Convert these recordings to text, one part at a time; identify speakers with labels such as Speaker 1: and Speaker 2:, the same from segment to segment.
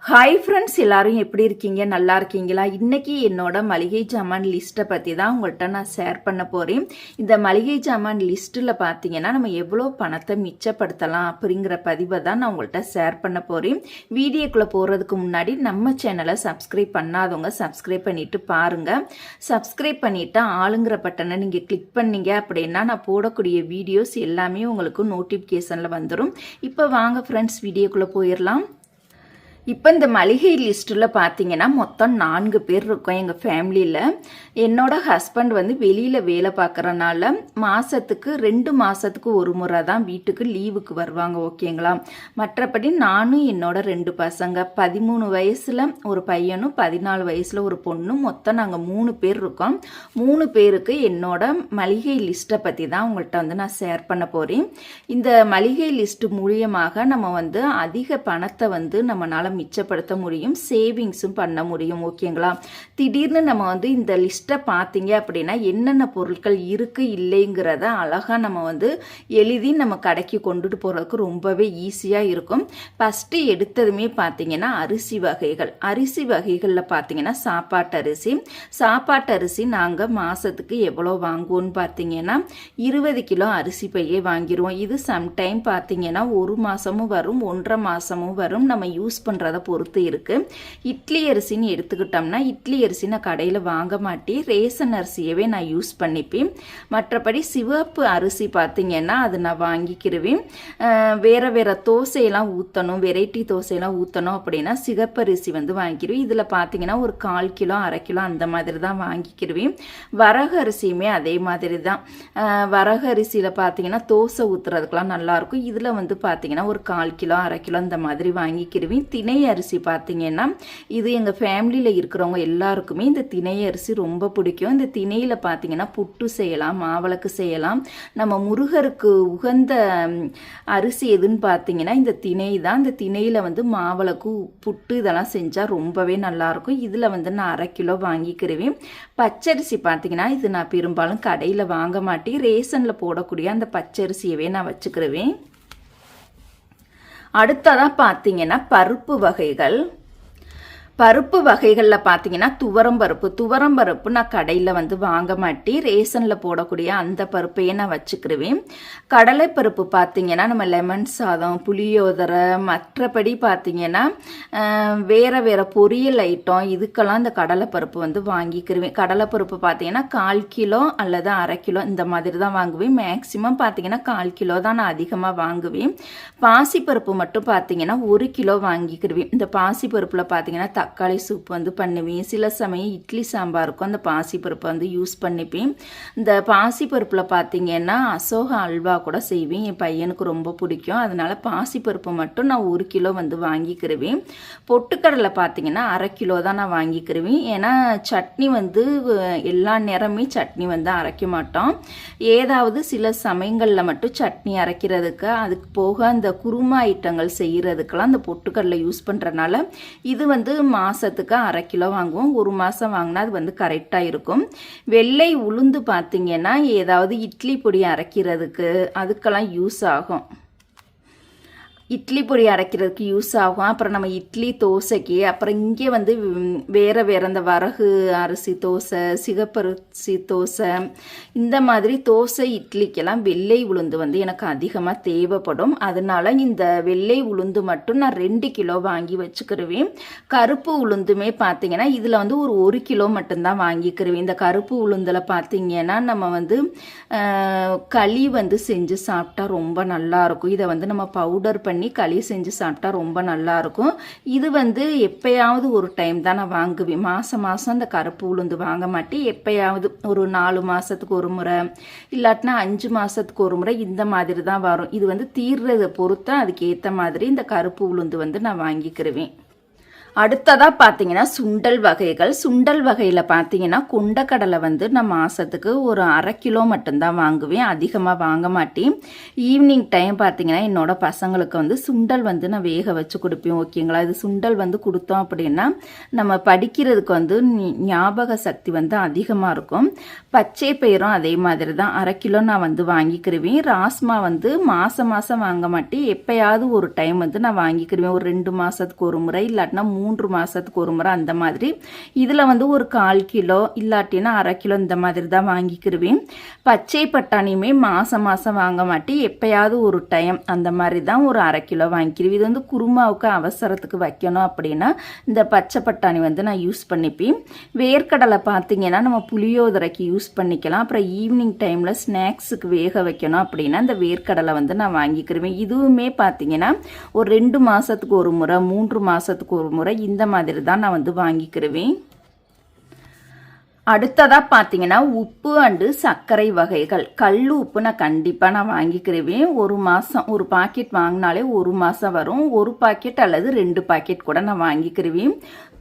Speaker 1: Hi friends, எல்லாரும் எப்படி இருக்கீங்க? நல்லா இருக்கீங்களா? இன்னைக்கு என்னோட மளிகை ஜாமான் லிஸ்ட்டை பற்றி தான் உங்கள்கிட்ட நான் ஷேர் பண்ண போகிறேன். இந்த மளிகை ஜாமான் லிஸ்ட்டில் பார்த்தீங்கன்னா நம்ம எவ்வளோ பணத்தை மிச்சப்படுத்தலாம் அப்படிங்கிற பதிவை தான் நான் உங்கள்கிட்ட ஷேர் பண்ண போகிறேன். வீடியோக்குள்ளே போகிறதுக்கு முன்னாடி நம்ம சேனலை சப்ஸ்கிரைப் பண்ணாதவங்க சப்ஸ்கிரைப் பண்ணிவிட்டு பாருங்கள். சப்ஸ்கிரைப் பண்ணிவிட்டு ஆளுங்கிற பட்டனை நீங்கள் கிளிக் பண்ணீங்க அப்படின்னா நான் போடக்கூடிய வீடியோஸ் எல்லாமே உங்களுக்கு நோட்டிஃபிகேஷனில் வந்துடும். இப்போ வாங்க ஃப்ரெண்ட்ஸ், வீடியோக்குள்ளே போயிடலாம். இப்போ இந்த மளிகை லிஸ்ட்டில் பார்த்தீங்கன்னா மொத்தம் 4 பேர் இருக்கோம் எங்கள் ஃபேமிலியில். என்னோட ஹஸ்பண்ட் வந்து வெளியில் வேலை பார்க்குறனால மாதத்துக்கு 2 மாதத்துக்கு ஒரு முறை தான் வீட்டுக்கு லீவுக்கு வருவாங்க, ஓகேங்களா? மற்றபடி நானும் என்னோட 2 பசங்க, 13 வயசில் ஒரு பையனும் 14 வயசில் ஒரு பொண்ணும், மொத்தம் நாங்கள் 3 பேர் இருக்கோம். 3 பேருக்கு என்னோட மளிகை லிஸ்ட்டை பற்றி தான் உங்கள்கிட்ட வந்து நான் ஷேர் பண்ண போகிறேன். இந்த மளிகை லிஸ்ட்டு மூலியமாக நம்ம வந்து அதிக பணத்தை வந்து நம்மளால் மிச்சப்படுத்த முடியும், சேவிங்ஸும் பண்ண முடியும், ஓகேங்களா? திடீர்னு நம்ம வந்து இந்த லிஸ்ட்டை பார்த்தீங்க அப்படின்னா என்னென்ன பொருட்கள் இருக்குது இல்லைங்கிறத அழகாக நம்ம வந்து எழுதி நம்ம கடைக்கு கொண்டுட்டு போகிறதுக்கு ரொம்பவே ஈஸியாக இருக்கும். ஃபஸ்ட்டு எடுத்ததுமே பார்த்தீங்கன்னா அரிசி வகைகளில் பார்த்தீங்கன்னா சாப்பாட்டு அரிசி நாங்கள் மாதத்துக்கு எவ்வளோ வாங்குவோன்னு பார்த்தீங்கன்னா 20 கிலோ அரிசி பையே வாங்கிடுவோம். இது சம்டைம் பார்த்தீங்கன்னா 1 மாதமும் வரும், 1.5 மாதமும் வரும், நம்ம யூஸ் பண்ணுறத பொறுத்து இருக்கு. இட்லி அரிசின்னு எடுத்துக்கிட்டோம்னா இட்லி அரிசி நான் கடையில் வாங்க மாட்டேன், ரேஷன் அரிசியவே நான் யூஸ் பண்ணிப்பேன். மற்றபடி சிவப்பு அரிசி பார்த்தீங்கன்னா அது நான் வாங்கிக்கிருவேன். வேற தோசையெல்லாம் ஊற்றணும், வெரைட்டி தோசையெல்லாம் ஊற்றணும் அப்படின்னா சிகப்பரிசி வந்து வாங்கிக்கிருவேன். இதில் பார்த்தீங்கன்னா ஒரு 1/4 கிலோ 1/2 கிலோ அந்த மாதிரி தான் வாங்கிக்கிருவேன். வரகு அரிசியுமே அதே மாதிரி தான். வரகு அரிசியில் பார்த்தீங்கன்னா தோசை ஊற்றுறதுக்கெலாம் நல்லாயிருக்கும். இதில் வந்து பார்த்தீங்கன்னா ஒரு 1/4 கிலோ 1/2 கிலோ அந்த மாதிரி வாங்கிக்கிருவேன். திணை அரிசி பார்த்தீங்கன்னா இது எங்கள் ஃபேமிலியில் இருக்கிறவங்க எல்லாருக்குமே இந்த திணை அரிசி ரொம்ப பிடிக்கும். இந்த திணையில் பார்த்தீங்கன்னா புட்டு செய்யலாம், மாவிளக்கு செய்யலாம். நம்ம முருகருக்கு உகந்த அரிசி எதுன்னு பார்த்தீங்கன்னா இந்த திணை தான். இந்த திணையில் வந்து மாவிளக்கு, புட்டு இதெல்லாம் செஞ்சால் ரொம்பவே நல்லாயிருக்கும். இதில் வந்து நான் 1/2 கிலோ வாங்கிக்கிருவேன். பச்சரிசி பார்த்தீங்கன்னா இது நான் பெரும்பாலும் கடையில் வாங்க மாட்டேன், ரேஷனில் போடக்கூடிய அந்த பச்சரிசியவே நான் வச்சுக்கிருவேன். அடுத்ததாக பார்த்தீங்கன்னா பருப்பு வகைகளில் பார்த்தீங்கன்னா துவரம்பருப்பு நான் கடையில் வந்து வாங்க மாட்டேன், ரேஷனில் போடக்கூடிய அந்த பருப்பையே நான் வச்சுக்கிருவேன். கடலைப்பருப்பு பார்த்தீங்கன்னா நம்ம லெமன் சாதம், புளியோதரை, மற்றபடி பார்த்தீங்கன்னா வேறு பொரியல் ஐட்டம் இதுக்கெல்லாம் இந்த கடலைப்பருப்பு வந்து வாங்கிக்கிருவேன். கடலைப்பருப்பு பார்த்தீங்கன்னா 1/4 கிலோ அல்லது 1/2 கிலோ இந்த மாதிரி தான் வாங்குவேன். மேக்சிமம் பார்த்தீங்கன்னா 1/4 கிலோ தான் நான் அதிகமாக வாங்குவேன். பாசிப்பருப்பு மட்டும் பார்த்தீங்கன்னா 1 கிலோ வாங்கிக்கிருவேன். இந்த பாசிப்பருப்பில் பார்த்தீங்கன்னா தக்காளி சூப் வந்து பண்ணுவேன். சில சமயம் இட்லி சாம்பாருக்கும் அந்த பாசிப்பருப்பை வந்து யூஸ் பண்ணிப்பேன். இந்த பாசிப்பருப்பில் பார்த்தீங்கன்னா அசோக அல்வா கூட செய்வேன், என் பையனுக்கு ரொம்ப பிடிக்கும். அதனால பாசிப்பருப்பு மட்டும் நான் 1 கிலோ வந்து வாங்கிக்கிருவேன். பொட்டுக்கடலை பார்த்தீங்கன்னா 1/2 கிலோ தான் நான் வாங்கிக்கிருவேன். ஏன்னா சட்னி வந்து எல்லா நேரமே சட்னி வந்து அரைக்க மாட்டோம், ஏதாவது சில சமயங்களில் மட்டும் சட்னி அரைக்கிறதுக்கு, அதுக்கு போக அந்த குருமா ஐட்டங்கள் செய்கிறதுக்கெல்லாம் அந்த பொட்டுக்கடலை யூஸ் பண்ணுறதுனால இது வந்து மாதத்துக்கு 1/2 கிலோ வாங்குவோம். 1 மாதம் வாங்கினா அது வந்து கரெக்டாக இருக்கும். வெள்ளை உளுந்து பார்த்தீங்கன்னா ஏதாவது இட்லி பொடி அரைக்கிறதுக்கு அதுக்கெல்லாம் யூஸ் ஆகும், இட்லி பொடி அரைக்கிறதுக்கு யூஸ் ஆகும். அப்புறம் நம்ம இட்லி தோசைக்கு, அப்புறம் இங்கே வந்து வேறு அந்த வரகு அரிசி தோசை, சிகப்பரிசி தோசை, இந்த மாதிரி தோசை இட்லிக்கெல்லாம் வெள்ளை உளுந்து வந்து எனக்கு அதிகமாக தேவைப்படும். அதனால இந்த வெள்ளை உளுந்து மட்டும் நான் 2 கிலோ வாங்கி வச்சுக்கிருவேன். கருப்பு உளுந்துமே பார்த்தீங்கன்னா இதில் வந்து ஒரு 1 கிலோ மட்டும்தான் வாங்கிக்கிருவேன். இந்த கருப்பு உளுந்தில் பார்த்தீங்கன்னா நம்ம வந்து களி வந்து செஞ்சு சாப்பிட்டா ரொம்ப நல்லாயிருக்கும். இதை வந்து நம்ம பவுடர் பண்ணி களி செஞ்சு சாப்பிட்டா ரொம்ப நல்லா இருக்கும். இது வந்து எப்பயாவது ஒரு டைம் தான் நான் வாங்குவேன். மாதம் இந்த கருப்பு உளுந்து வாங்க மாட்டேன். எப்பயாவது ஒரு 4 மாதத்துக்கு ஒரு முறை இல்லாட்டினா 5 மாதத்துக்கு ஒரு முறை இந்த மாதிரி தான் வரும். இது வந்து தீர்றதை பொறுத்து அதுக்கு ஏற்ற மாதிரி இந்த கருப்பு உளுந்து வந்து நான் வாங்கிக்கிருவேன். அடுத்ததாக பார்த்தீங்கன்னா சுண்டல் வகைகள். சுண்டல் வகையில் பார்த்தீங்கன்னா கொண்டக்கடலை வந்து நான் மாதத்துக்கு ஒரு 1/2 கிலோ மட்டும்தான் வாங்குவேன், அதிகமாக வாங்க மாட்டேன். ஈவினிங் டைம் பார்த்தீங்கன்னா என்னோட பசங்களுக்கு வந்து சுண்டல் வந்து நான் வேக வச்சு கொடுப்பேன். ஓகேங்களா, இது சுண்டல் வந்து கொடுத்தோம் அப்படின்னா நம்ம படிக்கிறதுக்கு வந்து ஞாபக சக்தி வந்து அதிகமாக இருக்கும். பச்சை பயிரும் அதே மாதிரி தான் 1/2 கிலோ நான் வந்து வாங்கிக்கிருவேன். ராஸ்மா வந்து மாதம் வாங்க மாட்டேன், எப்போயாவது ஒரு டைம் வந்து நான் வாங்கிக்கிருவேன். ஒரு 2 மாதத்துக்கு ஒரு முறை, இல்லாட்டினா 3 மாதத்துக்கு ஒரு முறை அந்த மாதிரி. இதில் வந்து ஒரு 1/4 கிலோ இல்லாட்டினா 1/2 கிலோ இந்த மாதிரி தான் வாங்கிக்கிருவேன். பச்சை பட்டாணியுமே மாதம் வாங்க மாட்டேன், எப்பயாவது ஒரு டைம் அந்த மாதிரி தான் ஒரு 1/2 கிலோ வாங்கிக்கிருவேன். இது வந்து குருமாவுக்கு அவசரத்துக்கு வைக்கணும் அப்படின்னா இந்த பச்சை பட்டாணி வந்து நான் யூஸ் பண்ணிப்பேன். வேர்க்கடலை பார்த்தீங்கன்னா நம்ம புளியோதரைக்கு யூஸ் பண்ணிக்கலாம். அப்புறம் ஈவினிங் டைமில் ஸ்நாக்ஸுக்கு வேக வைக்கணும் அப்படின்னா இந்த வேர்க்கடலை வந்து நான் வாங்கிக்கிருவேன். இதுவுமே பார்த்தீங்கன்னா ஒரு 2 மாதத்துக்கு ஒரு முறை, 3 மாதத்துக்கு ஒரு முறை இந்த மாதிரி தான் நான் வந்து வாங்கிக்கிருவேன். அடுத்ததாக பார்த்தீங்கன்னா உப்பு அண்டு சர்க்கரை வகைகள். கல் உப்பு நான் கண்டிப்பாக நான் வாங்கிக்கிருவேன். ஒரு மாதம் ஒரு பாக்கெட் வாங்கினாலே ஒரு மாதம் வரும். ஒரு பாக்கெட் அல்லது 2 பாக்கெட் கூட நான் வாங்கிக்கிருவேன்.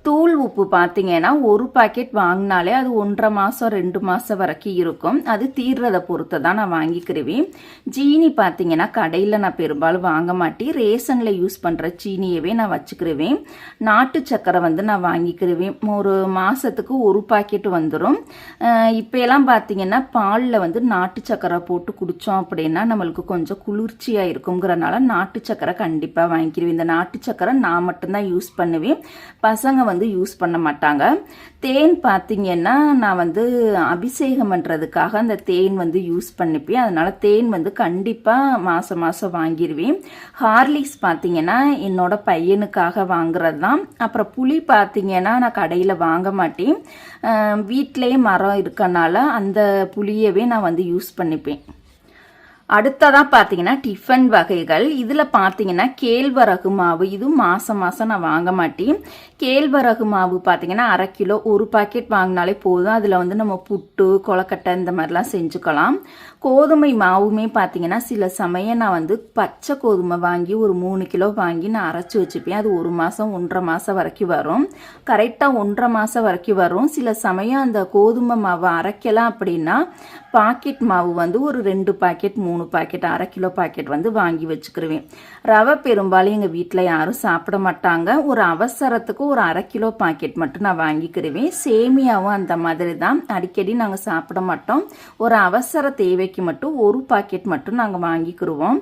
Speaker 1: தூள் உப்பு பார்த்தீங்கன்னா ஒரு பாக்கெட் வாங்கினாலே அது 1.5 மாதம் 2 மாதம் வரைக்கும் இருக்கும். அது தீர்றதை பொறுத்து தான் நான் வாங்கிக்கிருவேன். ஜீனி பார்த்தீங்கன்னா கடையில் நான் பெரும்பாலும் வாங்க மாட்டேன், ரேஷனில் யூஸ் பண்ணுற சீனியவே நான் வச்சுக்கிருவேன். நாட்டு சக்கரை வந்து நான் வாங்கிக்கிருவேன். ஒரு மாதத்துக்கு ஒரு பாக்கெட் வந்துடும். இப்போலாம் பார்த்தீங்கன்னா பாலில் வந்து நாட்டு சக்கரை போட்டு குடித்தோம் அப்படின்னா நம்மளுக்கு கொஞ்சம் குளிர்ச்சியாக இருக்குங்கிறனால நாட்டு சக்கரை கண்டிப்பாக வாங்கிக்கிருவேன். இந்த நாட்டு சக்கரை நான் மட்டும்தான் யூஸ் பண்ணுவேன், பசங்க வந்து யூஸ் பண்ண மாட்டாங்க. தேன் பார்த்தீங்கன்னா நான் வந்து அபிஷேகம் பண்ணுறதுக்காக அந்த தேன் வந்து யூஸ் பண்ணிப்பேன், அதனால தேன் வந்து கண்டிப்பாக மாதம் வாங்கிடுவேன். ஹார்லிக்ஸ் பார்த்தீங்கன்னா என்னோட பையனுக்காக வாங்குறது தான். அப்புறம் புளி பார்த்தீங்கன்னா நான் கடையில் வாங்க மாட்டேன், வீட்டிலேயே மரம் இருக்கனால அந்த புளியவே நான் வந்து யூஸ் பண்ணிப்பேன். அடுத்ததாக பார்த்தீங்கன்னா டிஃபன் வகைகள். இதில் பார்த்தீங்கன்னா கேழ்வரகு மாவு, இது மாதம் நான் வாங்க மாட்டேன். கேழ்வரகு மாவு பார்த்தீங்கன்னா 1/2 கிலோ ஒரு பாக்கெட் வாங்கினாலே போதும். அதில் வந்து நம்ம புட்டு, கொலக்கட்டை இந்த மாதிரிலாம் செஞ்சுக்கலாம். கோதுமை மாவுமே பார்த்தீங்கன்னா சில சமயம் நான் வந்து பச்சை கோதுமை வாங்கி ஒரு 3 கிலோ வாங்கி நான் அரைச்சி வச்சுப்பேன். அது 1 மாதம் 1.5 மாதம் வரைக்கும் வரும், கரெக்டாக 1.5 மாதம் வரைக்கும் வரும். சில சமயம் அந்த கோதுமை மாவு அரைக்கலாம் அப்படின்னா பாக்கெட் மாவு வந்து ஒரு 2 பாக்கெட் 3 பாக்கெட் 1/2 கிலோ பாக்கெட் வந்து வாங்கி வச்சுக்கிருவேன். ரவை பெரும்பாலும் எங்கள் வீட்டில் யாரும் சாப்பிட மாட்டாங்க, ஒரு அவசரத்துக்கு ஒரு 1/2 கிலோ பாக்கெட் மட்டும் நான் வாங்கிக்கிருவேன். சேமியாவும் அந்த மாதிரி தான், அடிக்கடி நாங்கள் சாப்பிட மாட்டோம், ஒரு அவசர தேவைக்கு மட்டும் ஒரு பாக்கெட் மட்டும் நாங்கள் வாங்கிக்கிருவோம்.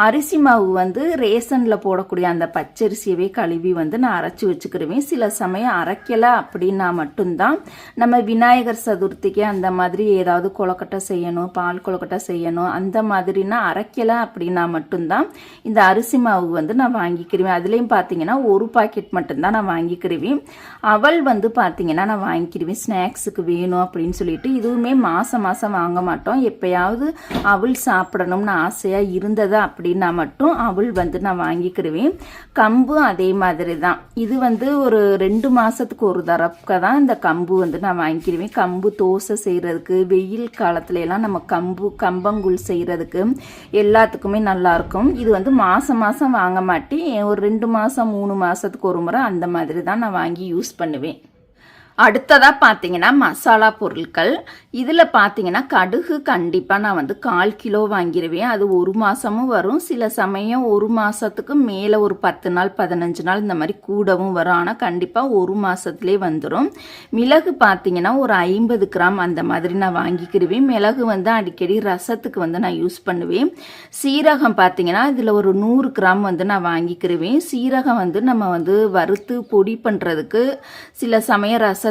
Speaker 1: அரிசி மாவு வந்து ரேஷனில் போடக்கூடிய அந்த பச்சரிசியவே கழுவி வந்து நான் அரைச்சி வச்சுக்கிருவேன். சில சமயம் அரைக்கலை அப்படின்னா மட்டும்தான் நம்ம விநாயகர் சதுர்த்திக்கு அந்த மாதிரி ஏதாவது கொலக்கட்டை செய்யணும், பால் கொலக்கட்டை செய்யணும், அந்த மாதிரினா அரைக்கலை அப்படின்னா மட்டும்தான் இந்த அரிசி மாவு வந்து நான் வாங்கிக்கிருவேன். அதுலேயும் பார்த்தீங்கன்னா ஒரு பாக்கெட் மட்டும்தான் நான் வாங்கிக்கிருவேன். அவல் வந்து பார்த்தீங்கன்னா நான் வாங்கிக்கிருவேன், ஸ்நாக்ஸுக்கு வேணும் அப்படின்னு சொல்லிட்டு. இதுவுமே மாதம் வாங்க மாட்டோம், எப்பயாவது அவள் சாப்பிடணும்னு ஆசையாக இருந்தது அப்படின்னா மட்டும் அவள் வந்து நான் வாங்கிக்கிருவேன். கம்பு அதே மாதிரி தான், இது வந்து ஒரு 2 மாதத்துக்கு ஒரு தடவை தான் இந்த கம்பு வந்து நான் வாங்கிக்கிருவேன். கம்பு தோசை செய்கிறதுக்கு, வெயில் காலத்துல எல்லாம் நம்ம கம்பங்கூழ் செய்கிறதுக்கு எல்லாத்துக்குமே நல்லாயிருக்கும். இது வந்து மாதம் வாங்க மாட்டேன், ஒரு 2 மாதம் 3 மாதத்துக்கு ஒரு முறை அந்த மாதிரி தான் நான் வாங்கி யூஸ் பண்ணுவேன். அடுத்ததாக பார்த்தீங்கன்னா மசாலா பொருட்கள். இதில் பார்த்தீங்கன்னா கடுகு கண்டிப்பாக நான் வந்து 1/4 கிலோ வாங்கிடுவேன். அது 1 மாதமும் வரும், சில சமயம் 1 மாதத்துக்கு மேலே ஒரு 10 நாள் 15 நாள் இந்த மாதிரி கூடவும் வரும், ஆனால் கண்டிப்பாக 1 மாதத்துலேயே வந்துடும். மிளகு பார்த்தீங்கன்னா ஒரு 50 கிராம் அந்த மாதிரி நான் வாங்கிக்கிடுவேன். மிளகு வந்து அடிக்கடி ரசத்துக்கு வந்து நான் யூஸ் பண்ணுவேன். சீரகம் பார்த்தீங்கன்னா இதில் ஒரு 100 கிராம் வந்து நான் வாங்கிக்கிடுவேன். சீரகம் வந்து நம்ம வந்து வறுத்து பொடி பண்ணுறதுக்கு, சில சமயம் ரசத்துக்கு,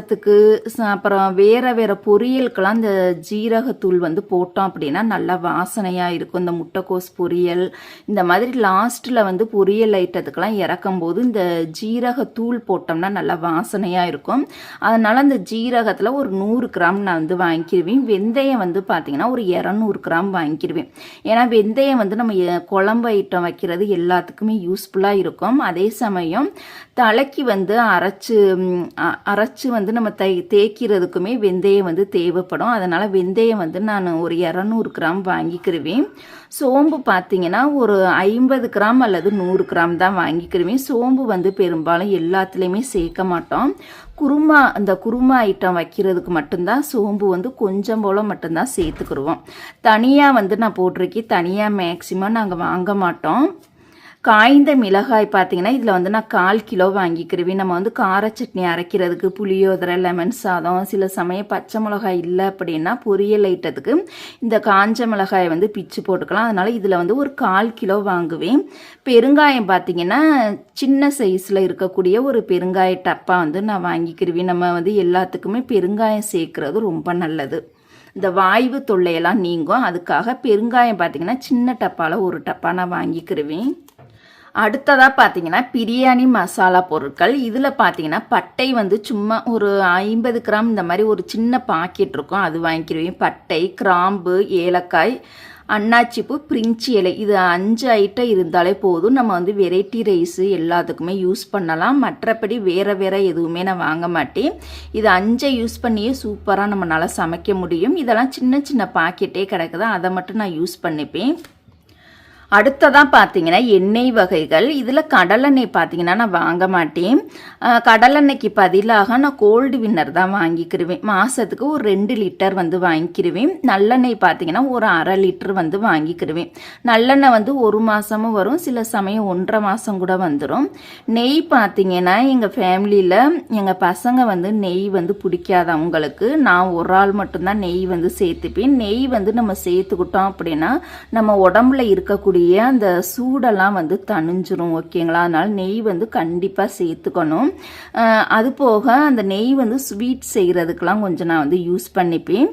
Speaker 1: அப்புறம் வேற பொரியலுக்கெல்லாம் இந்த ஜீரகத்தூள் வந்து போட்டோம் அப்படின்னா நல்லா வாசனையாக இருக்கும். இந்த முட்டைக்கோஸ் பொரியல் இந்த மாதிரி லாஸ்ட்டில் வந்து பொரியல் ஐட்டத்துக்கெல்லாம் இறக்கும் போது இந்த ஜீரகத்தூள் போட்டோம்னா நல்லா வாசனையாக இருக்கும். அதனால் அந்த ஜீரகத்தில் ஒரு 100 கிராம் நான் வந்து வாங்கிக்கிடுவேன். வெந்தயம் வந்து பார்த்தீங்கன்னா ஒரு 200 கிராம் வாங்கிக்கிடுவேன். ஏன்னா வெந்தயம் வந்து நம்ம குழம்பு ஐட்டம் வைக்கிறது எல்லாத்துக்குமே யூஸ்ஃபுல்லாக இருக்கும். அதே சமயம் தலைக்கு வந்து அரைச்சு வந்து வந்து நம்ம தேய்க்கிறதுக்குமே வெந்தயம் வந்து தேவைப்படும். அதனால் வெந்தயம் வந்து நான் ஒரு 200 கிராம் வாங்கிக்கிருவேன். சோம்பு பார்த்திங்கன்னா ஒரு 50 கிராம் அல்லது 100 கிராம் தான் வாங்கிக்கிருவேன். சோம்பு வந்து பெரும்பாலும் எல்லாத்துலேயுமே சேர்க்க மாட்டோம். இந்த குருமா ஐட்டம் வைக்கிறதுக்கு மட்டும்தான் சோம்பு வந்து கொஞ்சம் போல் மட்டும்தான் சேர்த்துக்கிடுவோம். தனியாக வந்து நான் போட்டிருக்கேன். தனியாக மேக்ஸிமம் நாங்கள் வாங்க மாட்டோம். காய்ந்த மிளகாய் பார்த்திங்கன்னா இதில் வந்து நான் 1/4 கிலோ வாங்கிக்கிருவேன். நம்ம வந்து கார சட்னி அரைக்கிறதுக்கு புளியோதரை, லெமன் சாதம், சில சமயம் பச்சை மிளகாய் இல்லை அப்படின்னா பொரியல் ஐட்டத்துக்கு இந்த காஞ்ச மிளகாயை வந்து பிச்சு போட்டுக்கலாம். அதனால் இதில் வந்து ஒரு 1/4 கிலோ வாங்குவேன். பெருங்காயம் பார்த்திங்கன்னா சின்ன சைஸில் இருக்கக்கூடிய ஒரு பெருங்காய டப்பா வந்து நான் வாங்கிக்கிருவேன். நம்ம வந்து எல்லாத்துக்குமே பெருங்காயம் சேர்க்குறது ரொம்ப நல்லது. இந்த வாய்வு தொல்லையெல்லாம் நீங்கும். அதுக்காக பெருங்காயம் பார்த்திங்கன்னா சின்ன டப்பாவில் ஒரு டப்பா நான் வாங்கிக்கிருவேன். அடுத்ததாக பார்த்தீங்கன்னா பிரியாணி மசாலா பொருட்கள். இதில் பார்த்தீங்கன்னா பட்டை வந்து சும்மா ஒரு 50 கிராம் இந்த மாதிரி ஒரு சின்ன பாக்கெட் இருக்கும், அது வாங்கிக்கிருவேன். பட்டை, கிராம்பு, ஏலக்காய், அன்னாச்சிப்பூ, பிரிஞ்சி இலை, இது 5 ஐட்டம் இருந்தாலே போதும். நம்ம வந்து வெரைட்டி ரைஸு எல்லாத்துக்குமே யூஸ் பண்ணலாம். மற்றபடி வேறு எதுவுமே நான் வாங்க மாட்டேன். இது 5 யூஸ் பண்ணியே சூப்பராக நம்ம நல்லா சமைக்க முடியும். இதெல்லாம் சின்ன சின்ன பாக்கெட்டே கிடக்குது, அதை மட்டும் நான் யூஸ் பண்ணிப்பேன். அடுத்ததான் பார்த்தீங்கன்னா எண்ணெய் வகைகள். இதில் கடலெண்ணெய் பார்த்தீங்கன்னா நான் வாங்க மாட்டேன். கடலெண்ணெய்க்கு பதிலாக நான் கோல்டு வின்னர் தான் வாங்கிக்கிருவேன். மாதத்துக்கு ஒரு 2 லிட்டர் வந்து வாங்கிக்கிருவேன். நல்லெண்ணெய் பார்த்தீங்கன்னா ஒரு 1/2 லிட்டர் வந்து வாங்கிக்கிருவேன். நல்லெண்ணெய் வந்து 1 மாதமும் வரும், சில சமயம் 1.5 மாதம் கூட வந்துடும். நெய் பார்த்தீங்கன்னா எங்கள் ஃபேமிலியில் எங்கள் பசங்க வந்து நெய் வந்து பிடிக்காது அவங்களுக்கு. நான் ஒரு ஆள் மட்டும்தான் நெய் வந்து சேர்த்துப்பேன். நெய் வந்து நம்ம சேர்த்துக்கிட்டோம் அப்படின்னா நம்ம உடம்புல இருக்கக்கூடிய அந்த சூடெல்லாம் வந்து தணிஞ்சிரும், ஓகேங்களா? அதனால் நெய் வந்து கண்டிப்பாக சேர்த்துக்கணும். அது போக அந்த நெய் வந்து ஸ்வீட் செய்கிறதுக்கெலாம் கொஞ்சம் நான் வந்து யூஸ் பண்ணிப்பேன்.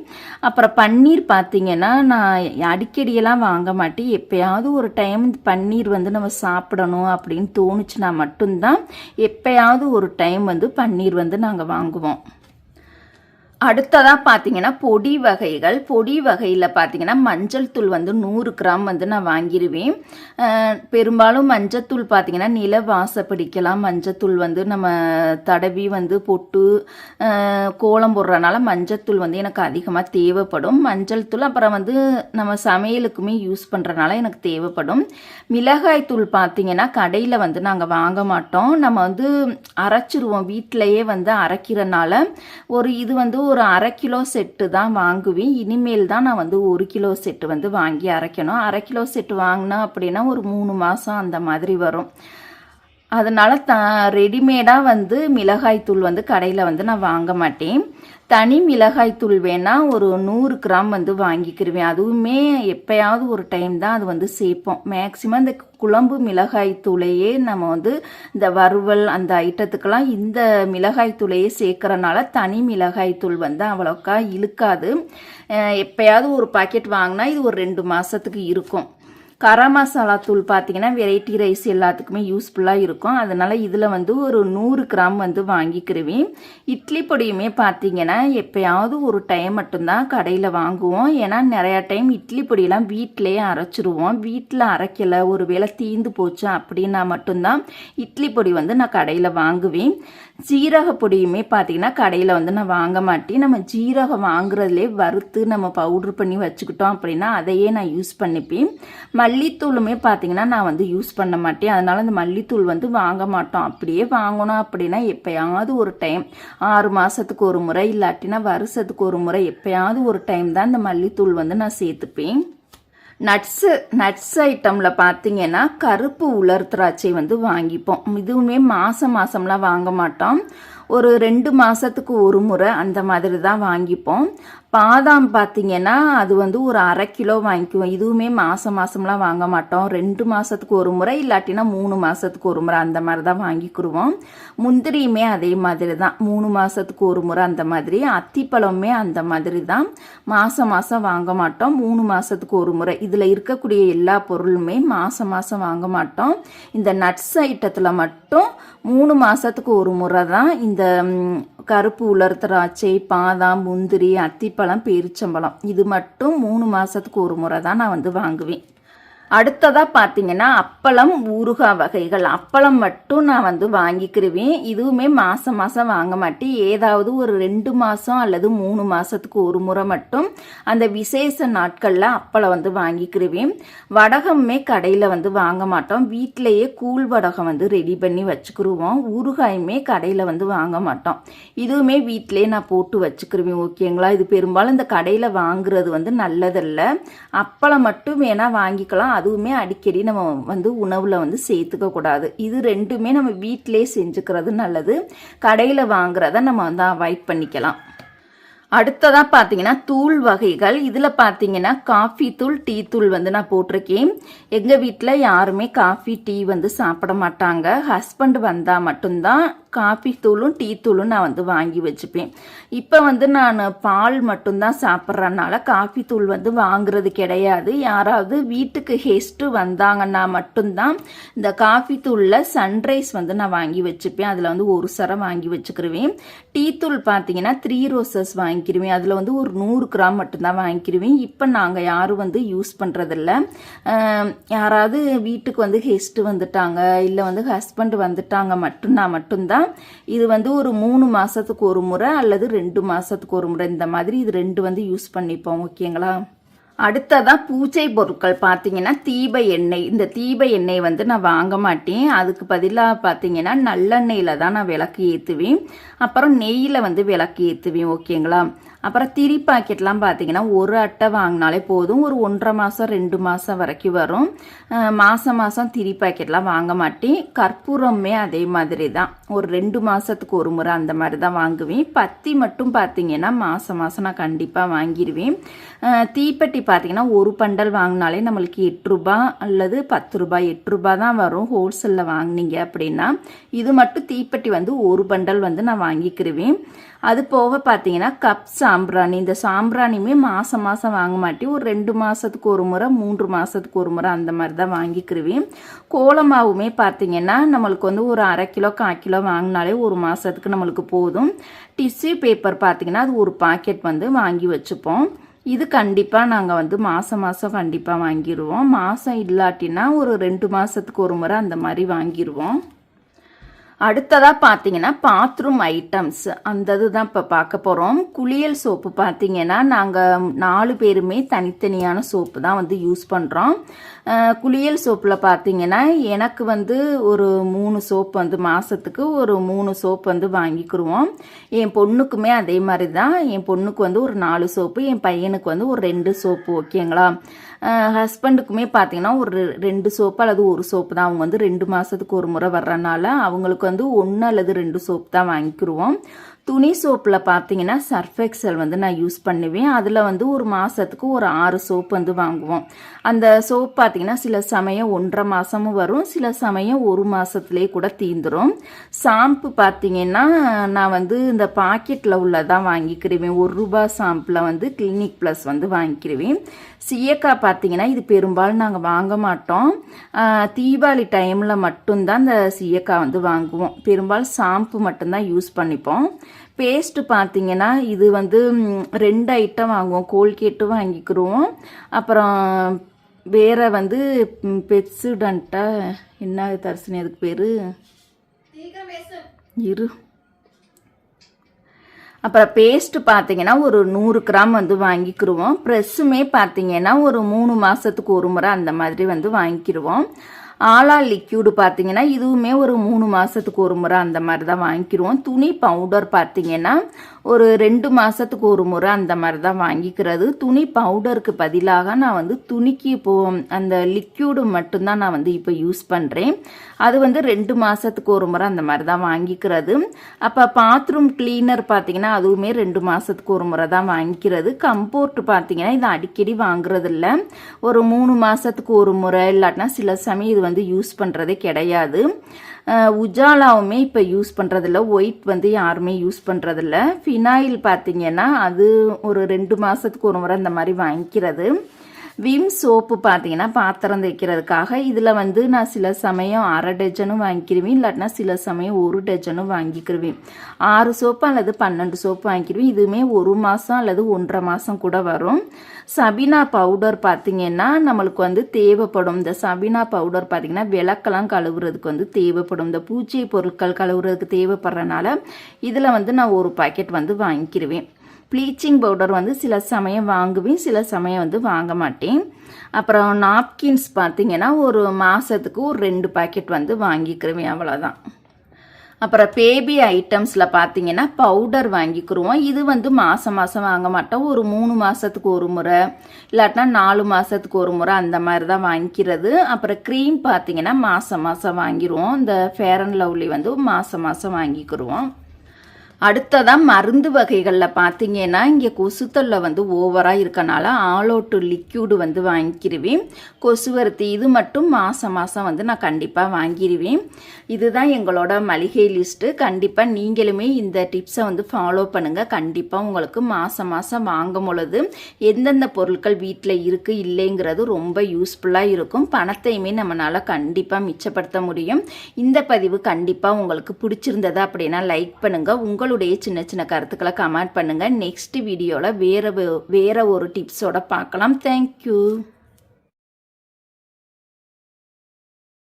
Speaker 1: அப்புறம் பன்னீர் பார்த்திங்கன்னா நான் அடிக்கடியெல்லாம் வாங்க மாட்டேன். எப்போயாவது ஒரு டைம் பன்னீர் வந்து நம்ம சாப்பிடணும் அப்படின்னு தோணுச்சுன்னா மட்டும்தான் எப்போயாவது ஒரு டைம் வந்து பன்னீர் வந்து நாங்கள் வாங்குவோம். அடுத்ததாக பார்த்தீங்கன்னா பொடி வகைகள். பொடி வகையில் பார்த்தீங்கன்னா மஞ்சள் தூள் வந்து 100 கிராம் வந்து நான் வாங்கிடுவேன். பெரும்பாலும் மஞ்சள் தூள் பார்த்தீங்கன்னா நில வாசப்படிக்கலாம் மஞ்சள் வந்து நம்ம தடவி வந்து பொட்டு கோலம் போடுறதுனால மஞ்சள் வந்து எனக்கு அதிகமாக தேவைப்படும். மஞ்சள் தூள் அப்புறம் வந்து நம்ம சமையலுக்குமே யூஸ் பண்ணுறதுனால எனக்கு தேவைப்படும். மிளகாய் தூள் பார்த்தீங்கன்னா கடையில் வந்து நாங்கள் வாங்க மாட்டோம். நம்ம வந்து அரைச்சிருவோம், வீட்டிலையே வந்து அரைக்கிறனால இது வந்து ஒரு 1/2 கிலோ செட்டு தான் வாங்குவேன். இனிமேல் தான் நான் வந்து 1 கிலோ செட்டு வந்து வாங்கி அரைக்கணும். 1/2 கிலோ செட்டு வாங்கினா அப்படின்னா ஒரு 3 மாதம் அந்த மாதிரி வரும். அதனால் ரெடிமேடாக வந்து மிளகாய் தூள் வந்து கடையில் வந்து நான் வாங்க மாட்டேன். தனி மிளகாய் தூள் வேணால் ஒரு 100 கிராம் வந்து வாங்கிக்கிருவேன். அதுவுமே எப்போயாவது ஒரு டைம் தான் அது வந்து சேர்ப்போம். மேக்சிமம் இந்த குழம்பு மிளகாய் தூளையே நம்ம வந்து இந்த வறுவல் அந்த ஐட்டத்துக்கெல்லாம் இந்த மிளகாய் தூளையே சேர்க்கறனால தனி மிளகாய் தூள் வந்து அவ்வளோக்கா இழுக்காது. எப்போயாவது ஒரு பாக்கெட் வாங்கினா இது ஒரு 2 மாதத்துக்கு இருக்கும். கரம் மசாலா தூள் பார்த்தீங்கன்னா வெரைட்டி ரைஸ் எல்லாத்துக்குமே யூஸ்ஃபுல்லாக இருக்கும். அதனால் இதில் வந்து ஒரு 100 கிராம் வந்து வாங்கிக்கிருவேன். இட்லி பொடியுமே பார்த்தீங்கன்னா எப்போயாவது ஒரு டைம் மட்டும்தான் கடையில் வாங்குவோம். ஏன்னா நிறையா டைம் இட்லி பொடியெல்லாம் வீட்டிலேயே அரைச்சிருவோம். வீட்டில் அரைக்கலை, ஒரு வேளை தீந்து போச்சு அப்படின்னா மட்டும்தான் இட்லி பொடி வந்து நான் கடையில் வாங்குவேன். ஜீரக பொடியுமே பார்த்தீங்கன்னா கடையில் வந்து நான் வாங்க மாட்டேன். நம்ம ஜீரகம் வாங்குறதுலே வறுத்து நம்ம பவுட்ரு பண்ணி வச்சுக்கிட்டோம் அப்படின்னா அதையே நான் யூஸ் பண்ணிப்பேன். மல்லித்தூளுமே பார்த்தீங்கன்னா நான் வந்து யூஸ் பண்ண மாட்டேன். அதனால் அந்த மல்லித்தூள் வந்து வாங்க மாட்டோம். அப்படியே வாங்கணும் அப்படின்னா எப்போயாவது ஒரு டைம் 6 மாதத்துக்கு ஒரு முறை இல்லாட்டினா வருஷத்துக்கு ஒரு முறை எப்போயாவது ஒரு டைம் தான் இந்த மல்லித்தூள் வந்து நான் சேர்த்துப்பேன். நட்ஸ் ஐட்டமில் பார்த்தீங்கன்னா கருப்பு உலர் திராட்சை வந்து வாங்கிப்போம். இதுவுமே மாதம்லாம் வாங்க மாட்டோம். ஒரு 2 மாதத்துக்கு ஒரு முறை அந்த மாதிரி தான் வாங்கிப்போம். பாதாம் பார்த்தீங்கன்னா அது வந்து ஒரு 1/2 கிலோ வாங்கிக்குவோம். இதுவுமே மாதம்லாம் வாங்க மாட்டோம். 2 மாதத்துக்கு ஒரு முறை இல்லாட்டினா 3 மாதத்துக்கு ஒரு முறை அந்த மாதிரி தான் வாங்கிக்கிடுவோம். முந்திரியுமே அதே மாதிரி தான் 3 மாதத்துக்கு ஒரு முறை அந்த மாதிரி. அத்திப்பழமே அந்த மாதிரி தான் மாதம் வாங்க மாட்டோம். 3 மாதத்துக்கு ஒரு முறை. இதில் இருக்கக்கூடிய எல்லா பொருளுமே மாதம் வாங்க மாட்டோம். இந்த நட்ஸ் ஐட்டத்தில் மட்டும் 3 மாதத்துக்கு ஒரு முறை தான் இந்த கருப்பு உலர் திராட்சை, பாதாம், முந்திரி, அத்திப்பழம், பேரிச்சம்பழம் இது மட்டும் 3 மாதத்துக்கு ஒரு முறை தான் நான் வந்து வாங்குவேன். அடுத்ததாக பார்த்தீங்கன்னா அப்பளம் ஊறுகாய் வகைகள். அப்பளம் மட்டும் நான் வந்து வாங்கிக்கிருவேன். இதுவுமே மாதம் மாதம் வாங்க மாட்டேன். ஏதாவது ஒரு 2 மாதம் அல்லது 3 மாதத்துக்கு ஒரு முறை மட்டும் அந்த விசேஷ நாட்களில் அப்பளம் வந்து வாங்கிக்கிருவேன். வடகமே கடையில் வந்து வாங்க மாட்டோம். வீட்டிலையே கூழ் வடகம் வந்து ரெடி பண்ணி வச்சுக்கிருவோம். ஊறுகாயுமே கடையில் வந்து வாங்க மாட்டோம். இதுவுமே வீட்டிலே நான் போட்டு வச்சுக்கிருவேன். ஓகேங்களா? இது பெரும்பாலும் இந்த கடையில் வாங்குறது வந்து நல்லதில்ல. அப்பளம் மட்டும் வேணால் வாங்கிக்கலாம். அதுவுமே அடிக்கடி நம்ம வந்து உணவில் வந்து சேர்த்துக்க கூடாது. இது ரெண்டுமே நம்ம வீட்டிலே செஞ்சுக்கிறது நல்லது. கடையில் வாங்குறத நம்ம வந்து அவாய்ட் பண்ணிக்கலாம். அடுத்ததாக பார்த்தீங்கன்னா தூள் வகைகள். இதில் பார்த்தீங்கன்னா காஃபி தூள், டீ தூள் வந்து நான் போட்டிருக்கேன். எங்கள் வீட்டில் யாருமே காஃபி டீ வந்து சாப்பிட மாட்டாங்க. ஹஸ்பண்ட் வந்தால் மட்டும்தான் காஃபி தூளும் டீ தூளும் நான் வந்து வாங்கி வச்சுப்பேன். இப்போ வந்து நான் பால் மட்டும்தான் சாப்பிட்றதுனால காஃபி தூள் வந்து வாங்குறது கிடையாது. யாராவது வீட்டுக்கு கெஸ்ட்டு வந்தாங்கன்னா மட்டும்தான் இந்த காஃபி தூளில் சன்ரைஸ் வந்து நான் வாங்கி வச்சுப்பேன். அதில் வந்து ஒரு சரம் வாங்கி வச்சுக்கிருவேன். டீ தூள் பார்த்தீங்கன்னா 3 ரோசஸ் வாங்கிக்கிருவேன். அதில் வந்து ஒரு 100 கிராம் மட்டும்தான் வாங்கிக்கிருவேன். இப்போ நாங்கள் யாரும் வந்து யூஸ் பண்ணுறதில்ல. யாராவது வீட்டுக்கு வந்து கெஸ்ட்டு வந்துட்டாங்க, இல்லை வந்து ஹஸ்பண்ட் வந்துட்டாங்க மட்டும்தான் இது வந்து ஒரு 3 மாதத்துக்கு ஒரு முறை அல்லது 2 மாதத்துக்கு ஒரு முறை இந்த மாதிரி இது 2 வந்து யூஸ் பண்ணிப்போம். ஓகேங்களா? அடுத்ததான் பூஜை பொருட்கள் பார்த்தீங்கன்னா தீப எண்ணெய். இந்த தீப எண்ணெய் வந்து நான் வாங்க மாட்டேன். அதுக்கு பதிலாக பார்த்தீங்கன்னா நல்லெண்ணெயில் தான் நான் விளக்கு ஏற்றுவேன். அப்புறம் நெய்யில் வந்து விளக்கு ஏற்றுவேன். ஓகேங்களா? அப்புறம் திரி பாக்கெட்லாம் பார்த்தீங்கன்னா ஒரு அட்டை வாங்கினாலே போதும். ஒரு 1.5 மாதம் 2 மாதம் வரைக்கும் வரும். மாதம் திரி பாக்கெட்லாம் வாங்க மாட்டேன். கற்பூரமே அதே மாதிரி தான். ஒரு 2 மாதத்துக்கு ஒரு முறை அந்த மாதிரி தான் வாங்குவேன். பத்தி மட்டும் பார்த்தீங்கன்னா மாதம் நான் கண்டிப்பாக வாங்கிடுவேன். தீப்பெட்டி பார்த்தீங்கன்னா ஒரு பண்டல் வாங்கினாலே நம்மளுக்கு 8 ரூபா அல்லது 10 ரூபாய் 8 ரூபாய் தான் வரும். ஹோல்சேலில் வாங்கினீங்க அப்படின்னா இது மட்டும் தீப்பெட்டி வந்து ஒரு பண்டல் வந்து நான் வாங்கிக்கிருவேன். அது போக பார்த்தீங்கன்னா கப் சாம்பிராணி. இந்த சாம்பிராணியுமே மாதம் வாங்க மாட்டேன். ஒரு 2 மாதத்துக்கு ஒரு முறை 3 மாதத்துக்கு ஒரு முறை அந்த மாதிரி தான் வாங்கிக்கிருவேன். கோலமாவுமே பார்த்தீங்கன்னா நம்மளுக்கு வந்து ஒரு 1/2 கிலோ 1/4 கிலோ வாங்கினாலே ஒரு மாதத்துக்கு நம்மளுக்கு போதும். டிஷ்யூ பேப்பர் பார்த்தீங்கன்னா அது ஒரு பாக்கெட் வந்து வாங்கி வச்சுப்போம். இது கண்டிப்பாக நாங்கள் வந்து மாதம் கண்டிப்பாக வாங்கிடுவோம். மாதம் இல்லாட்டினா ஒரு 2 மாதத்துக்கு ஒரு முறை அந்த மாதிரி வாங்கிடுவோம். அடுத்ததாக பார்த்தீங்கன்னா பாத்ரூம் ஐட்டம்ஸ் அந்த இதுதான் இப்போ பார்க்க போகிறோம். குளியல் சோப்பு பார்த்தீங்கன்னா நாங்கள் 4 பேருமே தனித்தனியான சோப்பு தான் வந்து யூஸ் பண்ணுறோம். குளியல் சோப்பில் பார்த்தீங்கன்னா எனக்கு வந்து ஒரு 3 சோப்பு வந்து மாதத்துக்கு ஒரு 3 சோப்பு வந்து வாங்கிக்கிடுவோம். என் பொண்ணுக்குமே அதே மாதிரி தான். என் பொண்ணுக்கு வந்து ஒரு 4 சோப்பு, என் பையனுக்கு வந்து ஒரு 2 சோப்பு. ஓகேங்களா? ஹஸ்பண்டுக்குமே பார்த்தீங்கன்னா ஒரு 2 சோப்பு அல்லது ஒரு சோப்பு தான். அவங்க வந்து 2 மாதத்துக்கு ஒரு முறை வர்றதுனால அவங்களுக்கு வந்து 1 அல்லது 2 சோப்பு தான் வாங்கிக்கிடுவோம். துணி சோப்பில் பார்த்தீங்கன்னா சர்ஃப் எக்ஸல் வந்து நான் யூஸ் பண்ணுவேன். அதில் வந்து ஒரு மாதத்துக்கு ஒரு 6 சோப்பு வந்து வாங்குவோம். அந்த சோப் பார்த்தீங்கன்னா சில சமயம் 1.5 மாதமும் வரும், சில சமயம் 1 மாதத்துலேயே கூட தீந்துடும். ஷாம்பு பார்த்தீங்கன்னா நான் வந்து இந்த பாக்கெட்டில் உள்ளதான் வாங்கிக்கிடுவேன். 1 ரூபாய் ஷாம்பில் வந்து கிளினிக் ப்ளஸ் வந்து வாங்கிக்கிடுவேன். சீயக்காய் பார்த்தீங்கன்னா இது பெரும்பாலும் நாங்கள் வாங்க மாட்டோம். தீபாவளி டைமில் மட்டும்தான் இந்த சீயக்காய் வந்து வாங்குவோம். பெரும்பாலும் ஷாம்பு மட்டும்தான் யூஸ் பண்ணிப்போம். பேஸ்ட்டு பார்த்தீங்கன்னா இது வந்து 2 ஐட்டம் வாங்குவோம். கோல்கேட்டும் வாங்கிக்கிடுவோம். அப்புறம் வேறு வந்து பெப்சுடண்ட்டா என்ன தரிசனி அதுக்கு பேர் அப்புறம் பேஸ்ட்டு பார்த்தீங்கன்னா ஒரு 100 கிராம் வந்து வாங்கிக்கிடுவோம். ப்ரெஸ்ஸுமே பார்த்தீங்கன்னா ஒரு 3 மாதத்துக்கு ஒரு முறை அந்த மாதிரி வந்து வாங்கிக்கிடுவோம். ஆலா லிக்யூடு பார்த்தீங்கன்னா இதுவுமே ஒரு 3 மாதத்துக்கு ஒரு முறை அந்த மாதிரி தான் வாங்கிக்கிடுவோம். துணி பவுடர் பார்த்தீங்கன்னா ஒரு 2 மாதத்துக்கு ஒரு முறை அந்த மாதிரி தான் வாங்கிக்கிறது. துணி பவுடருக்கு பதிலாக நான் வந்து துணிக்கு அந்த லிக்யூடு மட்டும்தான் நான் வந்து இப்போ யூஸ் பண்ணுறேன். அது வந்து 2 மாதத்துக்கு ஒரு முறை அந்த மாதிரி தான் வாங்கிக்கிறது. அப்போ பாத்ரூம் கிளீனர் பார்த்தீங்கன்னா அதுவுமே 2 மாதத்துக்கு ஒரு முறை தான் வாங்கிக்கிறது. கம்போர்ட் பார்த்தீங்கன்னா இது அடிக்கடி வாங்குறது இல்லை. ஒரு 3 மாதத்துக்கு ஒரு முறை இல்லாட்டினா சில சமயம் இது வந்து யூஸ் பண்ணுறதே கிடையாது. உஜாலாவுமே இப்போ யூஸ் பண்ணுறதில்ல. ஒயிட் வந்து யாருமே யூஸ் பண்ணுறதில்ல. ஃபினாயில் பார்த்தீங்கன்னா அது ஒரு 2 மாதத்துக்கு ஒரு முறை இந்த மாதிரி வாங்கிக்கிறது. விம் சோப்பு பார்த்தீங்கன்னா பாத்திரம் தேய்க்கிறதுக்காக இதில் வந்து நான் சில சமயம் 1/2 டஜனும் வாங்கிக்கிருவேன், இல்லாட்டினா சில சமயம் 1 டஜனும் வாங்கிக்கிருவேன். 6 சோப்பு அல்லது 12 சோப்பு வாங்கிக்கிருவேன். இதுவுமே 1 மாதம் அல்லது 1.5 மாதம் கூட வரும். சபீனா பவுடர் பார்த்தீங்கன்னா நம்மளுக்கு வந்து தேவைப்படும். இந்த சபீனா பவுடர் பார்த்தீங்கன்னா விளக்கெல்லாம் கழுவுறதுக்கு வந்து தேவைப்படும். இந்த பூச்சி பொருட்கள் கழுவுறதுக்கு தேவைப்படுறதுனால இதில் வந்து நான் ஒரு பாக்கெட் வந்து வாங்கிக்கிருவேன். ப்ளீச்சிங் பவுடர் வந்து சில சமயம் வாங்குவேன், சில சமயம் வந்து வாங்க மாட்டேன். அப்புறம் நாப்கின்ஸ் பார்த்தீங்கன்னா ஒரு மாதத்துக்கு ஒரு 2 பாக்கெட் வந்து வாங்கிக்கிருவேன், அவ்வளோதான். அப்புறம் பேபி ஐட்டம்ஸில் பார்த்தீங்கன்னா பவுடர் வாங்கிக்கிருவோம். இது வந்து மாதம் மாதம் வாங்க மாட்டோம், ஒரு 3 மாதத்துக்கு ஒரு முறை இல்லாட்டினா 4 மாதத்துக்கு ஒரு முறை அந்த மாதிரி தான் வாங்கிக்கிறது. அப்புறம் க்ரீம் பார்த்தீங்கன்னா மாதம் மாதம் வாங்கிடுவோம். இந்த ஃபேர் அண்ட் லவ்லி வந்து மாதம் மாதம் வாங்கிக்கிருவோம். அடுத்ததான் மருந்து வகைகளில் பார்த்தீங்கன்னா இங்கே கொசுத்தொல்லை வந்து ஓவராக இருக்கனால ஆல் அவுட் லிக்யூடு வந்து வாங்கிக்கிருவேன். கொசுவர்த்தி இது மட்டும் மாதம் மாதம் வந்து நான் கண்டிப்பாக வாங்கிடுவேன். இதுதான் எங்களோட மளிகை லிஸ்ட்டு. கண்டிப்பாக நீங்களுமே இந்த டிப்ஸை வந்து ஃபாலோ பண்ணுங்கள். கண்டிப்பாக உங்களுக்கு மாதம் மாதம் வாங்கும் பொழுது எந்தெந்த பொருட்கள் வீட்டில் இருக்குது இல்லைங்கிறது ரொம்ப யூஸ்ஃபுல்லாக இருக்கும். பணத்தையுமே நம்மளால் கண்டிப்பாக மிச்சப்படுத்த முடியும். இந்த பதிவு கண்டிப்பாக உங்களுக்கு பிடிச்சிருந்தது அப்படின்னா லைக் பண்ணுங்கள். உங்களுடைய சின்ன சின்ன கருத்துக்களை கமெண்ட் பண்ணுங்கள். நெக்ஸ்ட் வீடியோவில் வேற ஒரு டிப்ஸோட பார்க்கலாம். தேங்க்யூ.